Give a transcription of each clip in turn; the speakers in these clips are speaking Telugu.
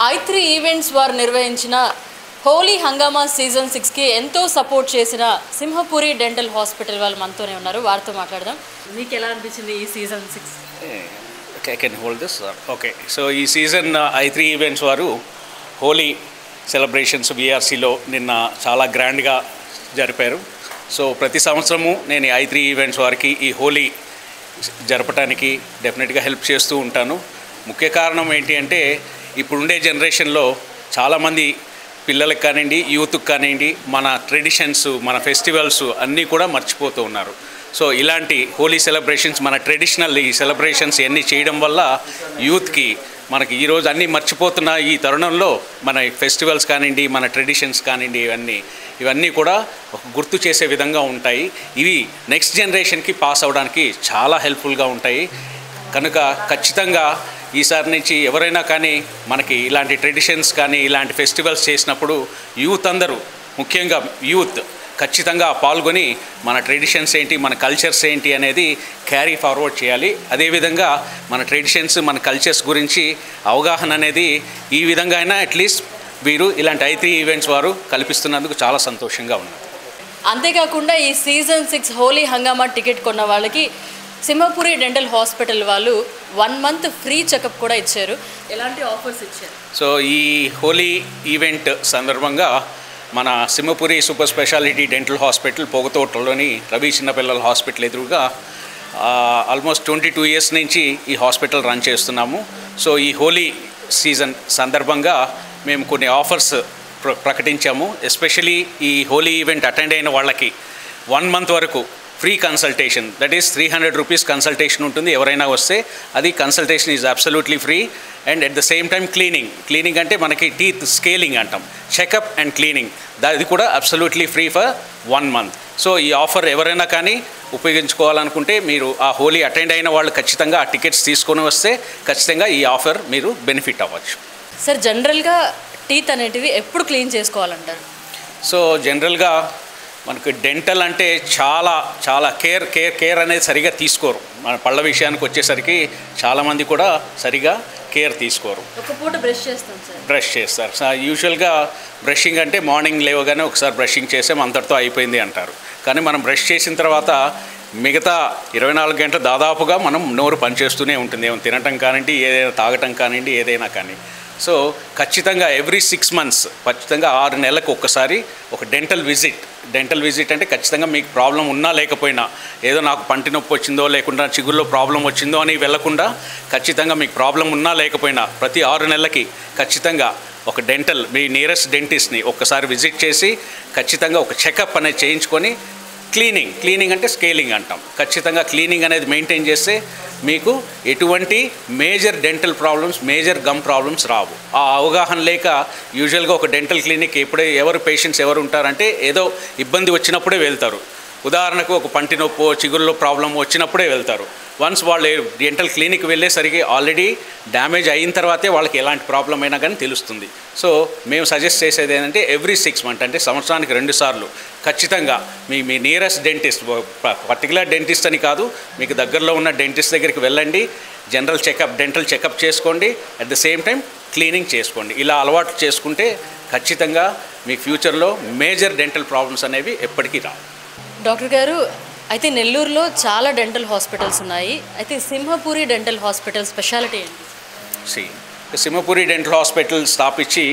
i3 ఈవెంట్స్ వారు నిర్వహించిన హోలీ హంగామా సీజన్ 6కి ఎంతో సపోర్ట్ చేసిన సింహపురి డెంటల్ హాస్పిటల్ వాళ్ళు మనతోనే ఉన్నారు. వారితో మాట్లాడదాం. మీకు ఎలా అనిపించింది ఈ season 6? I can hold this. Okay. So ఈ సీజన్ i3 ఈవెంట్స్ వారు హోలీ సెలబ్రేషన్స్ విఆర్సీలో నిన్న చాలా గ్రాండ్గా జరిపారు. సో ప్రతి సంవత్సరము నేను i3 ఈవెంట్స్ వారికి ఈ హోలీ జరపడానికి డెఫినెట్గా హెల్ప్ చేస్తూ ఉంటాను. ముఖ్య కారణం ఏంటి అంటే ఇప్పుడుండే జనరేషన్లో చాలామంది పిల్లలకు కానివ్వండి, యూత్కి కానివ్వండి, మన ట్రెడిషన్స్, మన ఫెస్టివల్స్ అన్నీ కూడా మర్చిపోతూ ఉన్నారు. సో ఇలాంటి హోలీ సెలబ్రేషన్స్, మన ట్రెడిషనల్ ఈ సెలబ్రేషన్స్ ఇవన్నీ చేయడం వల్ల యూత్కి మనకి ఈరోజు అన్నీ మర్చిపోతున్న ఈ తరుణంలో మన ఫెస్టివల్స్ కానివ్వండి, మన ట్రెడిషన్స్ కానివ్వండి, ఇవన్నీ కూడా గుర్తు చేసే విధంగా ఉంటాయి. ఇవి నెక్స్ట్ జనరేషన్కి పాస్ అవ్వడానికి చాలా హెల్ప్ఫుల్గా ఉంటాయి. కనుక ఖచ్చితంగా ఈసారి నుంచి ఎవరైనా కానీ మనకి ఇలాంటి ట్రెడిషన్స్ కానీ ఇలాంటి ఫెస్టివల్స్ చేసినప్పుడు యూత్ అందరూ, ముఖ్యంగా యూత్ ఖచ్చితంగా పాల్గొని మన ట్రెడిషన్స్ ఏంటి, మన కల్చర్స్ ఏంటి అనేది క్యారీ ఫార్వర్డ్ చేయాలి. అదేవిధంగా మన ట్రెడిషన్స్, మన కల్చర్స్ గురించి అవగాహన అనేది ఈ విధంగా అయినా అట్లీస్ట్ వీరు ఇలాంటి i3 ఈవెంట్స్ వారు కల్పిస్తున్నందుకు చాలా సంతోషంగా ఉన్నారు. అంతేకాకుండా ఈ సీజన్ 6 హోలీ హంగామా టికెట్ కొన్న వాళ్ళకి సింహపురి డెంటల్ హాస్పిటల్ వాళ్ళు 1 మంత్ ఫ్రీ చెకప్ కూడా ఇచ్చారు. ఎలాంటి ఆఫర్స్ ఇచ్చారు? సో ఈ హోలీ ఈవెంట్ సందర్భంగా మన Simhapuri super speciality dental hospital పొగతోటలోని రవి చిన్నపిల్లల హాస్పిటల్ ఎదురుగా ఆల్మోస్ట్ 22 ఇయర్స్ నుంచి ఈ హాస్పిటల్ రన్ చేస్తున్నాము. సో ఈ హోలీ సీజన్ సందర్భంగా మేము కొన్ని ఆఫర్స్ ప్రకటించాము. ఎస్పెషలీ ఈ హోలీ ఈవెంట్ అటెండ్ అయిన వాళ్ళకి 1 మంత్ వరకు free consultation, that is 300 rupees consultation ఉంటుంది. ఎవరైనా వస్తే అది consultation is absolutely free. And at the same time cleaning అంటే మనకి టీత్ స్కేలింగ్ అంటాం, చెకప్ అండ్ క్లీనింగ్, అది కూడా absolutely free for 1 month. So ఈ ఆఫర్ ఎవరైనా కానీ ఉపయోగించుకోవాలనుకుంటే మీరు ఆ హోలీ అటెండ్ అయిన వాళ్ళు ఖచ్చితంగా ఆ టికెట్స్ తీసుకొని వస్తే ఖచ్చితంగా ఈ ఆఫర్ మీరు బెనిఫిట్ అవ్వచ్చు. సార్, జనరల్గా టీత్ అనేటివి ఎప్పుడు క్లీన్ చేసుకోవాలంటారు? సో జనరల్గా మనకు డెంటల్ అంటే చాలా కేర్ అనేది సరిగా తీసుకోరు. మన పళ్ళ విషయానికి వచ్చేసరికి చాలామంది కూడా సరిగా కేర్ తీసుకోరు. ఒక పూట బ్రష్ చేస్తారు. యూజువల్గా బ్రషింగ్ అంటే మార్నింగ్ లేవగానే ఒకసారి బ్రషింగ్ చేసాం, అంతటితో అయిపోయింది అంటారు. కానీ మనం బ్రష్ చేసిన తర్వాత మిగతా 24 గంటలు దాదాపుగా మనం నోరు పనిచేస్తూనే ఉంటుంది. ఏమైనా తినటం కానివ్వండి, ఏదైనా తాగటం కానివ్వండి, ఏదైనా కానీ. సో ఖచ్చితంగా ఎవ్రీ 6 మంత్స్, ఖచ్చితంగా 6 నెలలకు ఒక్కసారి ఒక డెంటల్ విజిట్ అంటే ఖచ్చితంగా మీకు ప్రాబ్లం ఉన్నా లేకపోయినా, ఏదో నాకు పంటి నొప్పి వచ్చిందో లేకుండా చిగుల్లో ప్రాబ్లం వచ్చిందో అని వెళ్లకుండా ఖచ్చితంగా మీకు ప్రాబ్లం ఉన్నా లేకపోయినా ప్రతి 6 నెలలకి ఖచ్చితంగా ఒక మీ నియరెస్ట్ డెంటిస్ట్ని ఒక్కసారి విజిట్ చేసి ఖచ్చితంగా ఒక చెకప్ అనేది చేయించుకొని క్లీనింగ్ అంటే స్కేలింగ్ అంటాం, ఖచ్చితంగా క్లీనింగ్ అనేది మెయింటైన్ చేస్తే మీకు ఎటువంటి major dental problems, major gum problems రావు. ఆ అవగాహన లేక యూజువల్గా ఒక డెంటల్ క్లినిక్ పేషెంట్స్ ఎవరు ఉంటారంటే ఏదో ఇబ్బంది వచ్చినప్పుడే వెళ్తారు. ఉదాహరణకు ఒక పంటి నొప్పో చిగురులో ప్రాబ్లం వచ్చినప్పుడే వెళ్తారు. వన్స్ వాళ్ళు డెంటల్ క్లినిక్ వెళ్ళేసరికి ఆల్రెడీ డ్యామేజ్ అయిన తర్వాతే వాళ్ళకి ఎలాంటి ప్రాబ్లం అయినా కానీ తెలుస్తుంది. సో మేము సజెస్ట్ చేసేది ఏంటంటే ఎవ్రీ 6 మంత్స్ అంటే సంవత్సరానికి 2 సార్లు ఖచ్చితంగా మీ నియరెస్ట్ డెంటిస్ట్, పర్టికులర్ డెంటిస్ట్ అని కాదు, మీకు దగ్గరలో ఉన్న డెంటిస్ట్ దగ్గరికి వెళ్ళండి, డెంటల్ చెకప్ చేసుకోండి, at the same time cleaning చేసుకోండి. ఇలా అలవాటు చేసుకుంటే ఖచ్చితంగా మీ ఫ్యూచర్లో మేజర్ డెంటల్ ప్రాబ్లమ్స్ అనేవి ఎప్పటికీ రావు. డాక్టర్ గారు, అయితే నెల్లూరులో చాలా డెంటల్ హాస్పిటల్స్ ఉన్నాయి. అయితే సింహపురి డెంటల్ హాస్పిటల్ స్పెషాలిటీ ఏంటి? సింహపురి డెంటల్ హాస్పిటల్ స్థాపించి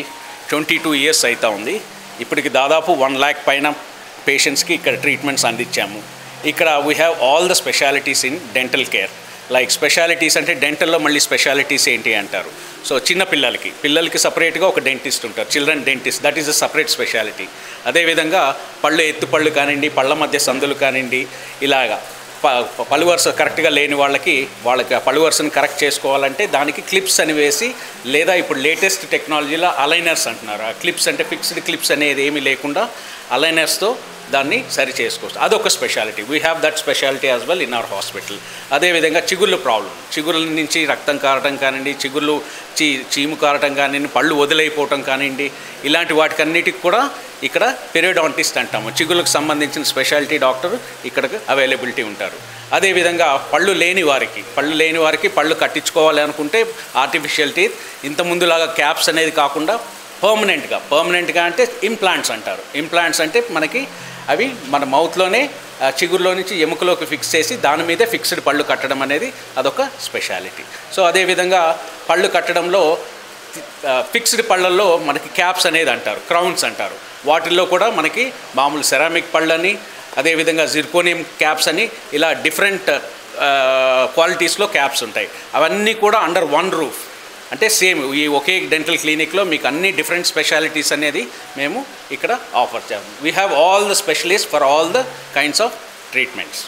22 ఇయర్స్ అవుతా ఉంది. ఇప్పటికి దాదాపు 1 lakh పైన పేషెంట్స్కి ఇక్కడ ట్రీట్మెంట్స్ అందించాము. ఇక్కడ we have all the specialities in dental care. Like specialities అంటే డెంటల్లో మళ్ళీ స్పెషాలిటీస్ ఏంటి అంటారు. సో చిన్న పిల్లలకి సపరేట్గా ఒక డెంటిస్ట్ ఉంటారు, children dentist, that is a separate speciality. అదేవిధంగా ఎత్తుపళ్ళు కానివ్వండి, పళ్ళ మధ్య సందులు కానివ్వండి, ఇలాగా పళ్ళు వరుస కరెక్ట్గా లేని వాళ్ళకి పళ్ళు వరుసను కరెక్ట్ చేసుకోవాలంటే దానికి క్లిప్స్ అని వేసి, లేదా ఇప్పుడు లేటెస్ట్ టెక్నాలజీలో అలైనర్స్ అంటున్నారు. ఆ క్లిప్స్ అంటే ఫిక్స్డ్ క్లిప్స్ అనేది ఏమీ లేకుండా అలైనర్స్తో దాన్ని సరి చేసుకోవచ్చు. అదొక speciality. We have that speciality as well in our hospital. అదేవిధంగా చిగుర్ల నుంచి రక్తం కారటం కానివ్వండి, చీము కారటం కానివ్వండి, పళ్ళు వదిలైపోవటం కానివ్వండి, ఇలాంటి వాటికన్నిటికి కూడా ఇక్కడ పెరియోడాంటిస్ట్ అంటాము. చిగుళ్ళకు సంబంధించిన స్పెషాలిటీ డాక్టర్ ఇక్కడ అవైలబిలిటీ ఉంటారు. అదేవిధంగా పళ్ళు లేని వారికి పళ్ళు కట్టించుకోవాలి అనుకుంటే ఆర్టిఫిషియల్ టీత్ ఇంతకుముందులాగా క్యాప్స్ అనేది కాకుండా పర్మనెంట్గా అంటే ఇంప్లాంట్స్ అంటారు. ఇంప్లాంట్స్ అంటే మనకి అవి మన మౌత్లోనే చిగురులో నుంచి ఎముకలోకి ఫిక్స్ చేసి దాని మీదే ఫిక్స్డ్ పళ్ళు కట్టడం అనేది అదొక స్పెషాలిటీ. సో అదేవిధంగా పళ్ళు కట్టడంలో ఫిక్స్డ్ పళ్ళల్లో మనకి క్యాప్స్ అనేది అంటారు, క్రౌన్స్ అంటారు. వాటిల్లో కూడా మనకి మామూలు సెరామిక్ పళ్ళని, అదేవిధంగా జిర్కోనియం క్యాప్స్ అని ఇలా డిఫరెంట్ క్వాలిటీస్లో క్యాప్స్ ఉంటాయి. అవన్నీ కూడా అండర్ వన్ రూఫ్, అంటే సేమ్ ఈ ఒకే డెంటల్ క్లినిక్లో మీకు అన్ని డిఫరెంట్ స్పెషాలిటీస్ అనేది మేము ఇక్కడ ఆఫర్ చేస్తాం. We have all the specialist for all the kinds of treatments.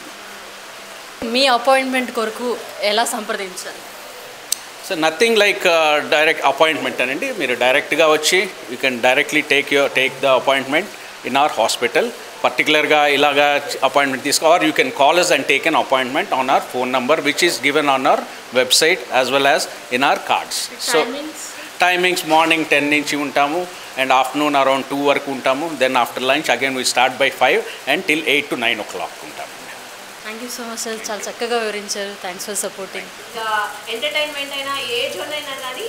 మీ అపాయింట్మెంట్ కొరకు ఎలా సంప్రదించాలి? So nothing like direct appointment అనండి. మీరు డైరెక్ట్గా వచ్చి you can directly take the appointment in our hospital. పర్టికులర్గా ఇలాగా అపాయింట్మెంట్ తీసుకో, or you can call us and take an appointment on our phone number which is given on our website as well as in our cards. So timings morning 10 నుంచి ఉంటాము అండ్ ఆఫ్టర్నూన్ అరౌండ్ 2 వరకు ఉంటాము. Then after lunch again we start by 5 and till 8 to 9 o'clock ఉంటాము. Thank you so much sir, చాలా చక్కగా వివరించారు. Thanks for supporting. ఎంటర్టైన్మెంట్ అయినా ఏ జోన్ అయినా కానీ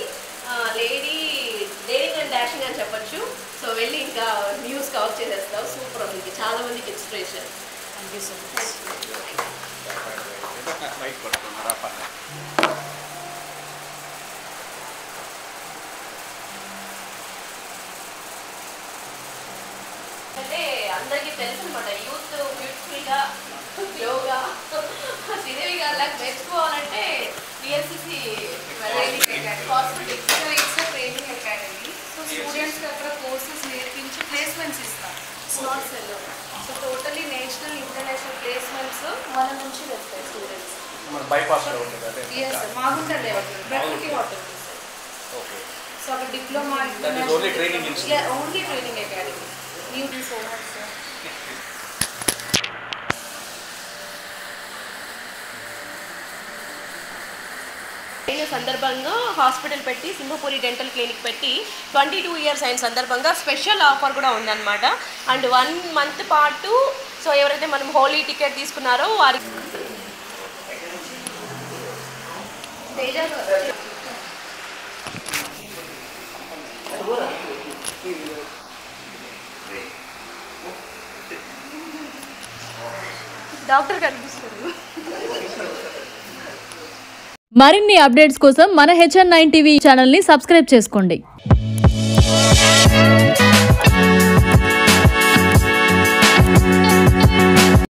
డేరింగ్ అండ్ డాషింగ్ అని చెప్పొచ్చు. సో వెళ్ళి ఇంకా న్యూస్ కవర్ చేసేస్తావు. సూపర్ ఉంది, చాలా మందికి inspiration. Thank you so much. అంటే అందరికీ తెలుసు అనమాట, యూత్ బ్యూటిఫుల్గా గ్లోగా శ్రీదేవి గారిలాగా నేర్చుకోవాలంటే VLCC hospital training academy. So స్టూడెంట్స్కి అక్కడ కోర్సెస్ నేర్పించి ప్లేస్మెంట్స్ ఇస్తాం. స్మార్ట్ సెల్లో so totally national international placements మన నుంచి వెళ్తాయి స్టూడెంట్స్. మాగుంటారు ప్రకృతి హోటల్. సో అక్కడ diploma only training academy. New so much sir. సందర్భంగా హాస్పిటల్ పెట్టి సింహపురి డెంటల్ క్లినిక్ పెట్టి 22 years అయిన సందర్భంగా స్పెషల్ ఆఫర్ కూడా ఉందన్నమాట. అండ్ 1 month పాటు సో ఎవరైతే మనం హోలీ టికెట్ తీసుకున్నారో వారికి డాక్టర్ కనిపిస్తారు. మరిన్ని అప్డేట్స్ కోసం మన HN9 టీవీ ఛానల్ని సబ్స్క్రైబ్ చేసుకోండి.